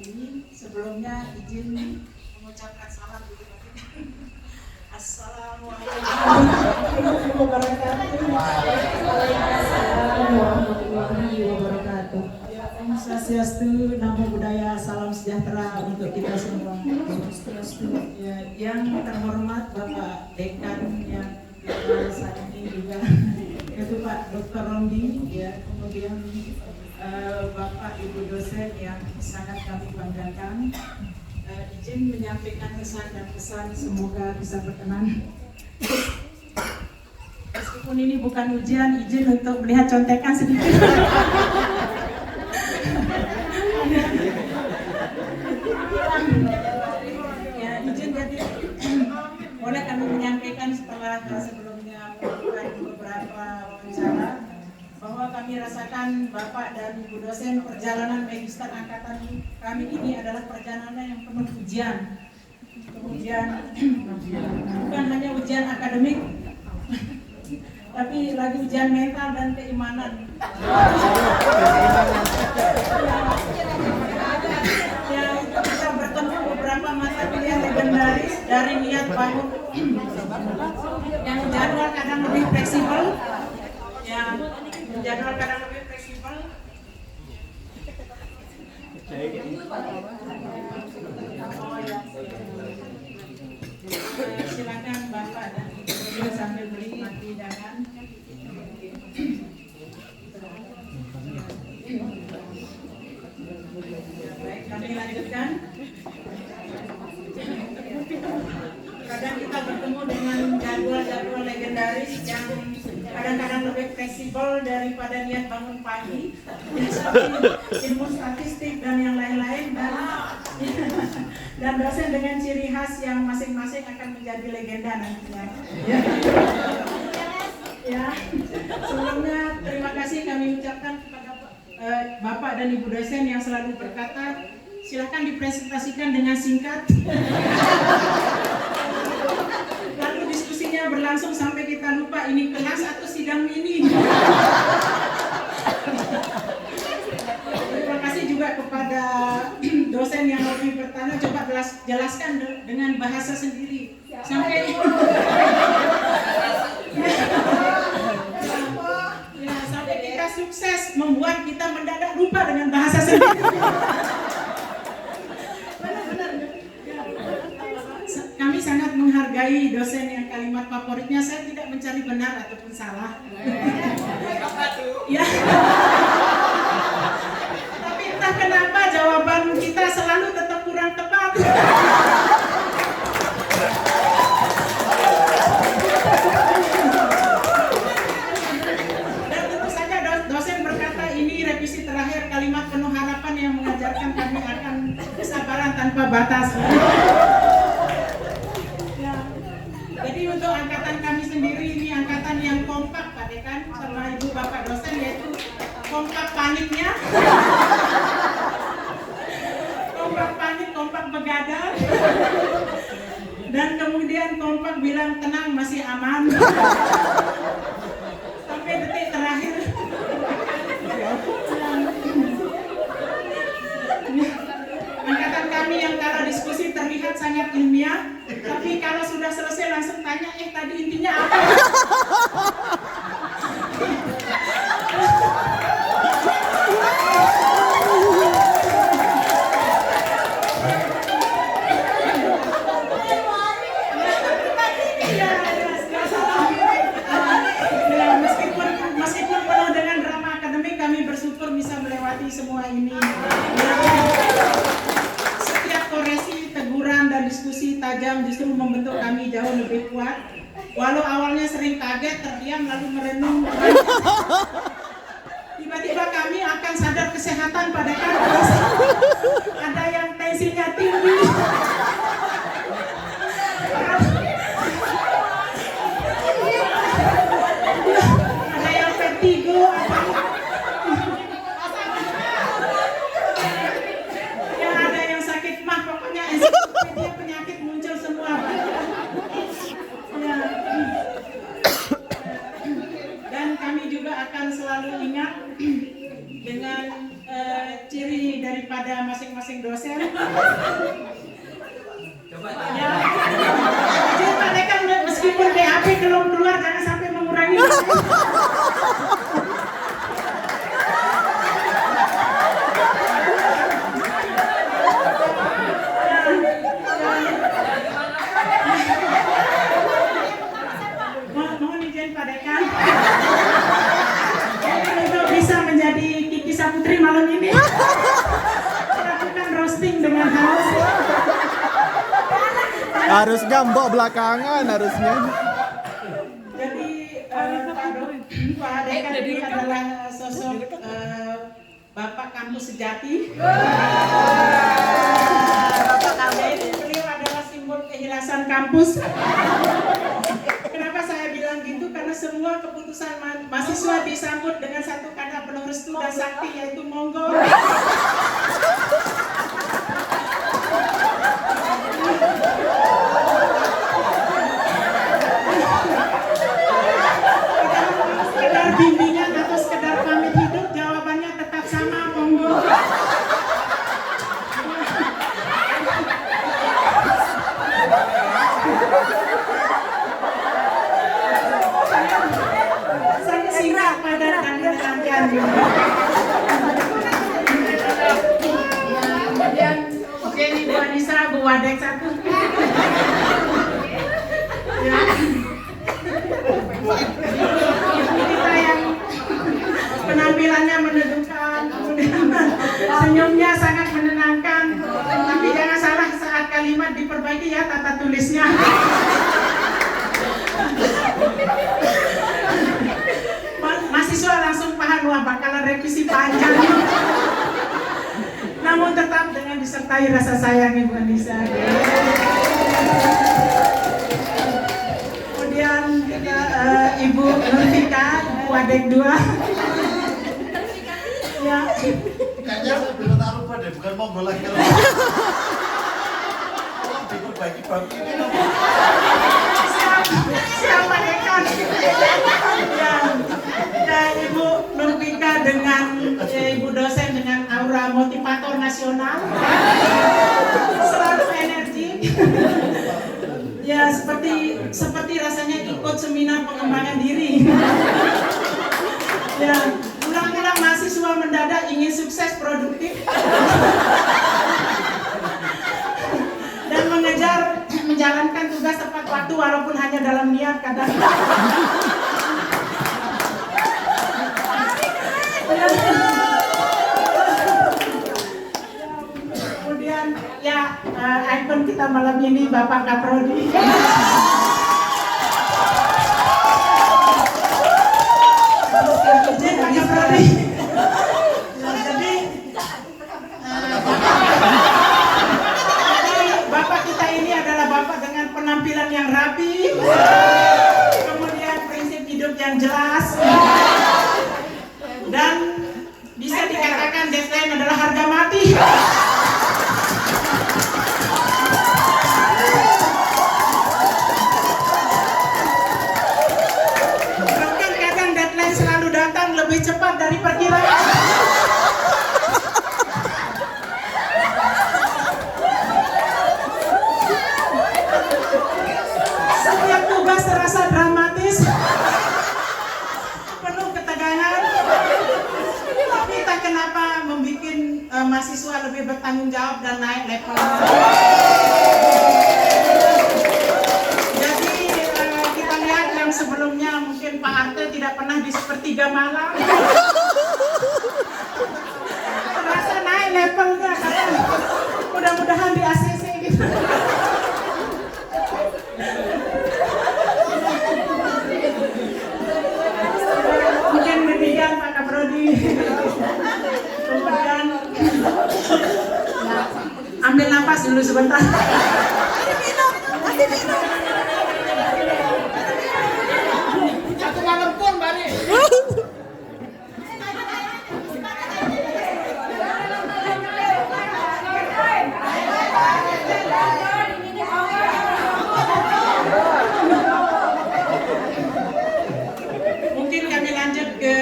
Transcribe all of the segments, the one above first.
ini. Sebelumnya izin mengucapkan salam dulu. Assalamualaikum warahmatullahi wabarakatuh. Waalaikumsalam warahmatullahi wabarakatuh. Ya, Om Swastiastu, Namo Buddhaya, salam sejahtera untuk kita semua. Ya, yang terhormat Bapak Dekan yang saat ini juga yaitu Pak Dr. Rondi, ya, kemudian Bapak Ibu dosen yang sangat kami banggakan. Izin menyampaikan kesan dan pesan, semoga bisa berkenan. Meskipun ini bukan ujian, izin untuk melihat contekan sedikit. Ya, izin jadi boleh kami menyampaikan setelah sebelumnya melakukan beberapa wawancara bahwa kami rasakan Bapak dan Ibu dosen perjalanan magister angkatan kami ini adalah perjalanan yang penuh ujian. Kemudian bukan hanya ujian akademik, tapi lagi ujian mental dan keimanan. Ya, kita bertemu beberapa mata kuliah legendaris dari niat bangun yang jadwal kadang lebih fleksibel. Ya, jadwal kadang lebih fleksibel. Silakan Bapak dan Ibu sambil beli hidangan. Baik, kami lanjutkan. Kadang kita bertemu dengan jadwal-jadwal legendaris yang kadang-kadang lebih fleksibel daripada niat bangun pagi, ilmu statistik dan yang lain-lain, dan dosen dengan ciri khas yang masing-masing akan menjadi legenda nantinya. Ya, sebelumnya terima kasih kami ucapkan kepada Bapak dan Ibu dosen yang selalu berkata, silakan dipresentasikan dengan singkat. Lalu diskusinya berlangsung sampai kita lupa ini kelas atau sidang ini. Terima kasih juga kepada dosen yang lebih bertanya, coba jelaskan dengan bahasa sendiri. Sampai sampai kita sukses membuat kita mendadak lupa dengan bahasa sendiri. Kami sangat menghargai dosen yang kalimat favoritnya saya tidak mencari benar ataupun salah. Ya. Tapi entah kenapa jawaban kita selalu tetap kurang tepat. Dan tentu saja dosen berkata ini revisi terakhir, kalimat penuh harapan yang mengajarkan kami akan kesabaran tanpa batas. Jadi untuk angkatan kami sendiri ini angkatan yang kompak Pak Dekan sama Ibu Bapak dosen, yaitu kompak paniknya, kompak panik, kompak begadang, dan kemudian kompak bilang tenang masih aman sampai detik terakhir. Angkatan kami yang kalau diskusi terlihat sangat ilmiah, tapi kalau sudah selesai langsung tanya, tadi intinya apa? Meskipun penuh dengan drama akademik, kami bersyukur bisa melewati semua ini. Koreksi, teguran, dan diskusi tajam justru membentuk kami jauh lebih kuat. Walau awalnya sering kaget, terdiam, lalu merenung. Tiba-tiba kami akan sadar kesehatan pada kampus. Ada yang tensinya tinggi. Ada yang vertigo. Penyakit muncul semua. Ya. Dan kami juga akan selalu ingat dengan ciri daripada masing-masing dosen. Ya. Jadi Pak Dekan meskipun BAP belum keluar jangan sampai mengurangi. Mohon izin Pak Dekan. Untuk bisa menjadi Kiki Saputri malam ini, lakukan roasting dengan halus. Harus gambok belakangan harusnya. Jadi Pak Dekan ini adalah sosok Bapak kampus sejati. Beliau adalah simbol kehilasan kampus. Kenapa saya bilang gitu? Karena semua keputusan mahasiswa disambut dengan satu kata penuh restu dan sakti, yaitu monggo. Sekedar bimbingan atau sekedar pamit hidup, jawabannya tetap sama, monggo. Saya singkat, padat, dan menyenangkan. Kemudian Jenny, Bu Anissa, Bu Wadek satu. Ya. Kita yang penampilannya menentukan, kemudian senyumnya sangat menenangkan. Tapi jangan salah saat kalimat diperbaiki ya tata tulisnya. Mahasiswa langsung paham, wah bakalan revisi panjang. Namun tetap dengan disertai rasa sayang Ibu Anissa. Kemudian kita Ibu Nurfika, Ibu Wadek 2. Ya. Kayaknya saya belum taruh pada bukan monggo lagi. Tolong diperbaiki bang ini. Siapa Dekan? Ya, Ibu Nurfika dengan Ibu dosen dengan aura motivator nasional, selalu energi. Ya seperti rasanya ikut seminar pengembangan diri. Ya, ulang-ulang mahasiswa mendadak ingin sukses produktif dan menjalankan tugas tepat waktu walaupun hanya dalam niat kadang. Kemudian ya ikon kita malam ini Bapak Kaprodi. Jadi Bapak kita ini adalah Bapak dengan penampilan yang rapi, kemudian prinsip hidup yang jelas, dan bisa dikatakan deadline adalah harga mati. Bahkan kadang deadline selalu datang lebih cepat dari perkiraan. Setiap tugas terasa dramatis, penuh ketegangan. Tapi tak kenapa membuat mahasiswa lebih bertanggung jawab dan naik level. Jadi kita lihat yang sebelumnya mungkin Pak Arte tidak pernah di sepertiga malam. Terasa naik levelnya, mudah-mudahan di ACC gitu. Mungkin demikian Pak Kaprodi. Kemudian ambil nafas dulu sebentar. Satu malam pun Bari. Mungkin kami lanjut ke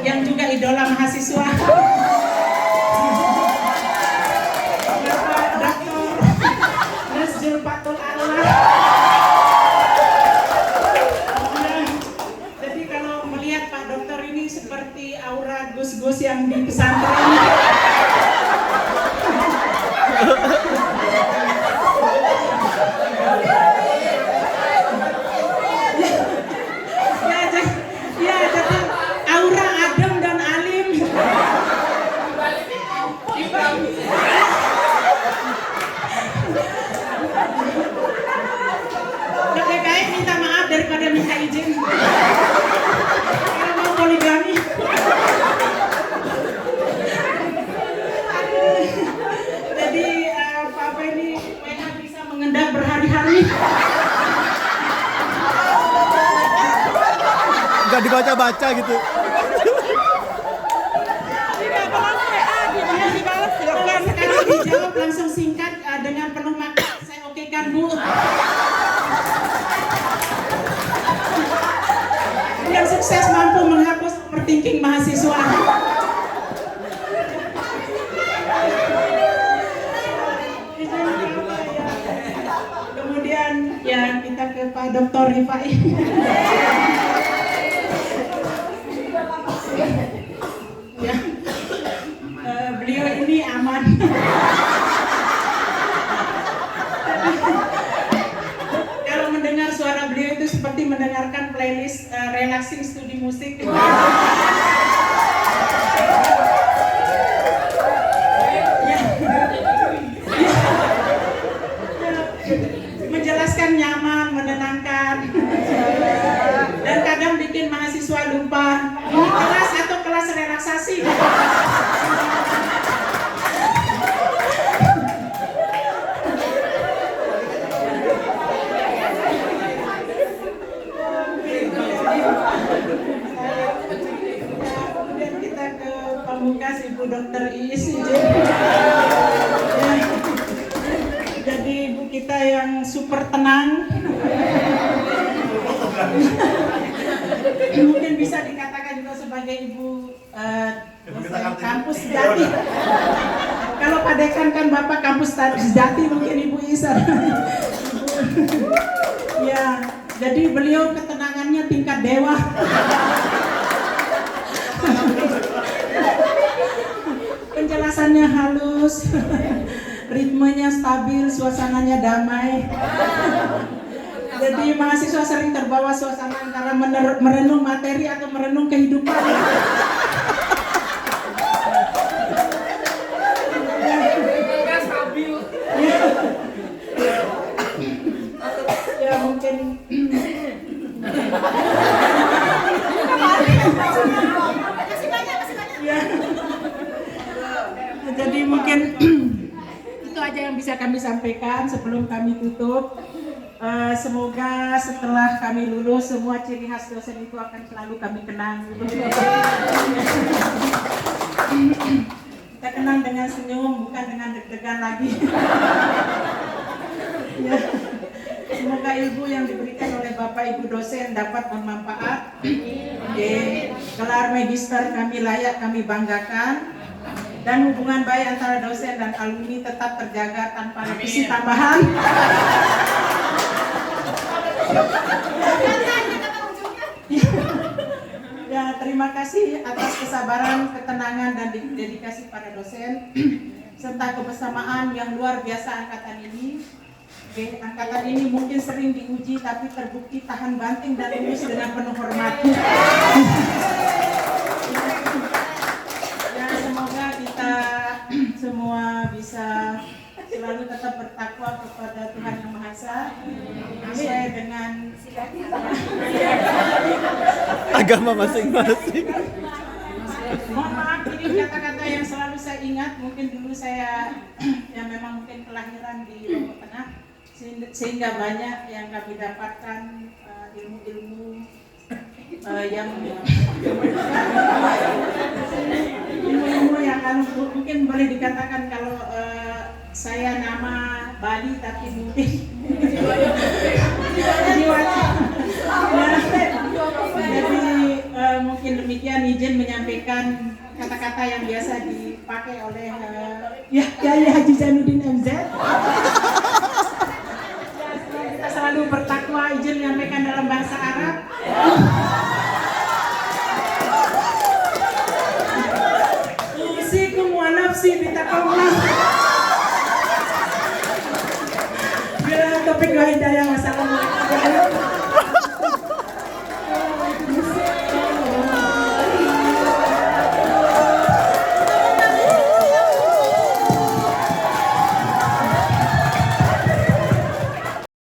yang juga idola mahasiswa. Bapak Ya, jadi aura adem dan alim. Lebih baik minta maaf daripada minta izin. Kalau mau poligami. Jadi Papa ini WA bisa mengendap berhari-hari. Nggak dibaca-baca gitu. Sekarang dijawab langsung singkat dengan penuh makna. Saya okekan Bu. Yang sukses mampu menghapus overthinking mahasiswa. Kemudian ya kita ke Pak Dr. Rifai. Ya, beliau ini aman. Kalau mendengar suara beliau itu seperti mendengarkan playlist relaxing studi musik. Menjelaskan nyaman, menenangkan, dan kadang bikin mahasiswa lupa ini kelas atau kelas relaksasi. Kemudian kita ke pamungkas Ibu Dr. Iis. Jadi ibu kita yang super tenang. Mungkin bisa dikatakan juga sebagai ibu dosen kampus sejati. Kalau Pak Dekan kan Bapak kampus sejati, mungkin Ibu Isa. Ya, jadi beliau ketenangannya tingkat dewa. Penjelasannya halus. Ritmenya stabil, suasananya damai. Jadi mahasiswa sering terbawa suasana antara merenung materi atau merenung kehidupan. Ya mungkin. Ya. Jadi mungkin itu aja yang bisa kami sampaikan sebelum kami tutup. Semoga setelah kami lulus semua ciri khas dosen itu akan selalu kami kenang. Kita kenang dengan senyum, bukan dengan deg-degan lagi. Ya. Semoga ilmu yang diberikan oleh Bapak Ibu dosen dapat bermanfaat. Gelar magister kami layak kami banggakan. Dan hubungan baik antara dosen dan alumni tetap terjaga tanpa revisi tambahan. Ya, terima kasih atas kesabaran, ketenangan, dan dedikasi para dosen serta kebersamaan yang luar biasa angkatan ini. Angkatan ini mungkin sering diuji tapi terbukti tahan banting dan lulus dengan penuh hormat. Ya, semoga kita semua bisa selalu tetap bertakwa kepada Tuhan Yang Maha Esa sesuai dengan Agama masing-masing. Mohon maaf, ini kata-kata yang selalu saya ingat. Mungkin dulu saya yang memang mungkin kelahiran di Lombok Tengah, sehingga banyak yang kami dapatkan ilmu-ilmu yang ilmu-ilmu yang mungkin boleh dikatakan kalau saya nama Bali tapi mungkin jadi mungkin demikian izin menyampaikan kata-kata yang biasa dipakai oleh Yai Haji Zainuddin MZ. Kita selalu bertakwa, izin menyampaikan dalam bahasa Arab. Usikum wa nafsi bitaqwallah. topik lain dari yang masalah.